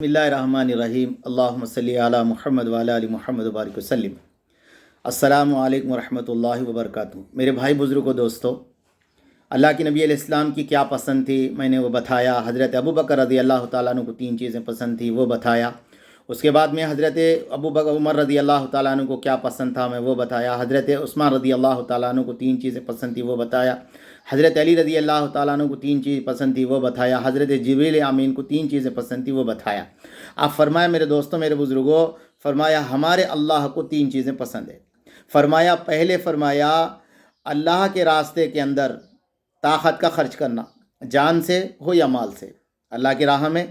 بسم اللہ الرحمن الرحیم اللہم صلی علی محمد وعلی آل محمد وبارک وسلم۔ السلام علیکم ورحمۃ اللہ وبرکاتہ۔ میرے بھائی بزرگوں دوستو، اللہ کے نبی علیہ السلام کی کیا پسند تھی میں نے وہ بتایا۔ حضرت ابوبکر رضی اللہ تعالیٰ عنہ کو 3 چیزیں پسند تھی وہ بتایا۔ اس کے بعد میں حضرت عمر رضی اللہ تعالیٰ عنہ کو کیا پسند تھا میں وہ بتایا۔ حضرت عثمان رضی اللہ تعالیٰ عنہ کو 3 چیزیں پسند تھی وہ بتایا۔ حضرت علی رضی اللہ تعالیٰ عنہ کو 3 چیز پسند تھی وہ بتایا۔ حضرت جبریل امین کو 3 چیزیں پسند تھی وہ بتایا۔ آپ فرمایا میرے دوستوں میرے بزرگوں، فرمایا ہمارے اللہ کو 3 چیزیں پسند ہے۔ فرمایا پہلے فرمایا اللہ کے راستے کے اندر طاقت کا خرچ کرنا، جان سے ہو یا مال سے۔ اللہ کی راہ میں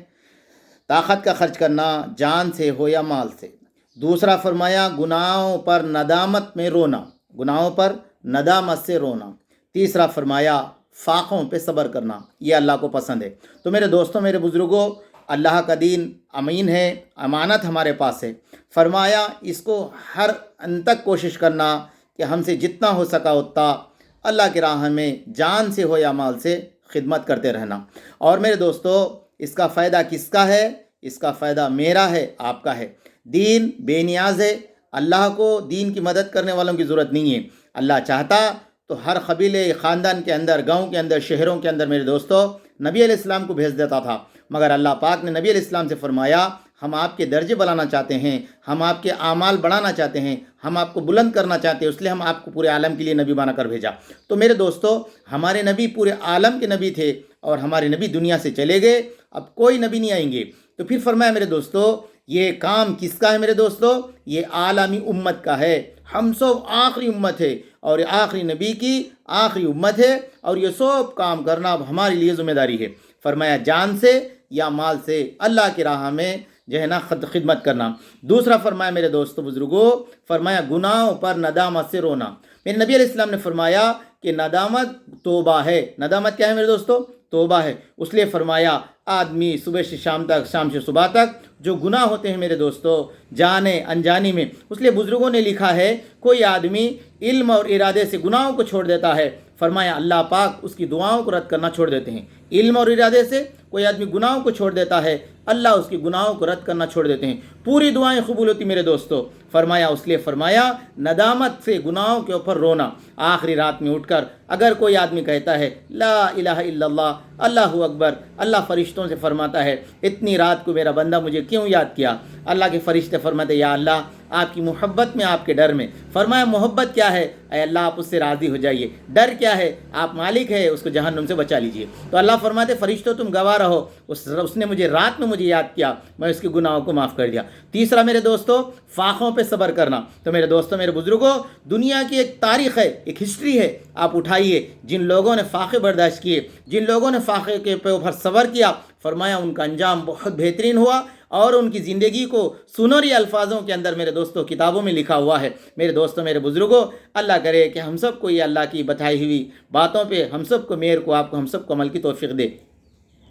طاقت کا خرچ کرنا جان سے ہو یا مال سے۔ دوسرا فرمایا گناہوں پر ندامت میں رونا، گناہوں پر ندامت سے رونا۔ تیسرا فرمایا فاقوں پہ صبر کرنا، یہ اللہ کو پسند ہے۔ تو میرے دوستوں میرے بزرگوں، اللہ کا دین امین ہے، امانت ہمارے پاس ہے۔ فرمایا اس کو ہر ان تک کوشش کرنا کہ ہم سے جتنا ہو سکا اتنا اللہ کی راہ میں جان سے ہو یا مال سے خدمت کرتے رہنا۔ اور میرے دوستو اس کا فائدہ کس کا ہے؟ اس کا فائدہ میرا ہے، آپ کا ہے۔ دین بے نیاز ہے، اللہ کو دین کی مدد کرنے والوں کی ضرورت نہیں ہے۔ اللہ چاہتا تو ہر قبیلے خاندان کے اندر، گاؤں کے اندر، شہروں کے اندر میرے دوستو نبی علیہ السلام کو بھیج دیتا تھا، مگر اللہ پاک نے نبی علیہ السلام سے فرمایا ہم آپ کے درجے بڑھانا چاہتے ہیں، ہم آپ کے اعمال بڑھانا چاہتے ہیں، ہم آپ کو بلند کرنا چاہتے ہیں، اس لیے ہم آپ کو پورے عالم کے لیے نبی بنا کر بھیجا۔ تو میرے دوستو ہمارے نبی پورے عالم کے نبی تھے اور ہمارے نبی دنیا سے چلے گئے، اب کوئی نبی نہیں آئیں گے۔ تو پھر فرمایا میرے دوستو یہ کام کس کا ہے میرے دوستو؟ یہ عالمی امت کا ہے۔ ہم سب آخری امت ہے اور یہ آخری نبی کی آخری امت ہے، اور یہ سب کام کرنا اب ہمارے لیے ذمہ داری ہے۔ فرمایا جان سے یا مال سے اللہ کی راہ میں جو ہے نا خدمت کرنا۔ دوسرا فرمایا میرے دوستو بزرگوں، فرمایا گناہوں پر ندامت سے رونا۔ میرے نبی علیہ السلام نے فرمایا کہ ندامت توبہ ہے۔ ندامت کیا ہے میرے دوستو؟ توبہ ہے۔ اس لیے فرمایا آدمی صبح سے شام تک، شام سے صبح تک جو گناہ ہوتے ہیں میرے دوستو جانے انجانی میں، اس لیے بزرگوں نے لکھا ہے کوئی آدمی علم اور ارادے سے گناہوں کو چھوڑ دیتا ہے، فرمایا اللہ پاک اس کی دعاؤں کو رد کرنا چھوڑ دیتے ہیں۔ علم اور ارادے سے کوئی آدمی گناہوں کو چھوڑ دیتا ہے، اللہ اس کی گناہوں کو رد کرنا چھوڑ دیتے ہیں، پوری دعائیں قبول ہوتی میرے دوستو۔ فرمایا اس لیے فرمایا ندامت سے گناہوں کے اوپر رونا۔ آخری رات میں اٹھ کر اگر کوئی آدمی کہتا ہے لا الہ الا اللہ، اللہ اکبر، اللہ فرشتوں سے فرماتا ہے اتنی رات کو میرا بندہ مجھے کیوں یاد کیا؟ اللہ کے فرشتے فرماتے یا اللہ آپ کی محبت میں، آپ کے ڈر میں۔ فرمایا محبت کیا ہے؟ اے اللہ آپ اس سے راضی ہو جائیے۔ ڈر کیا ہے؟ آپ مالک ہے، اس کو جہنم سے بچا لیجئے۔ تو اللہ فرماتے فرشتوں تم گواہ رہو، اس نے مجھے رات میں مجھے یاد کیا، میں اس کے گناہوں کو معاف کر دیا۔ تیسرا میرے دوستو فاقوں پہ صبر کرنا۔ تو میرے دوستو میرے بزرگوں دنیا کی ایک تاریخ ہے، ایک ہسٹری ہے، آپ اٹھائیے جن لوگوں نے فاقے برداشت کیے، جن لوگوں نے فاقے کے اوپر صبر کیا، فرمایا ان کا انجام بہت بہترین ہوا اور ان کی زندگی کو سنہری الفاظوں کے اندر میرے دوستوں کتابوں میں لکھا ہوا ہے۔ میرے دوستوں میرے بزرگوں اللہ کرے کہ ہم سب کو یہ اللہ کی بتائی ہوئی باتوں پہ ہم سب کو، میرے کو، آپ کو، ہم سب کو عمل کی توفیق دے۔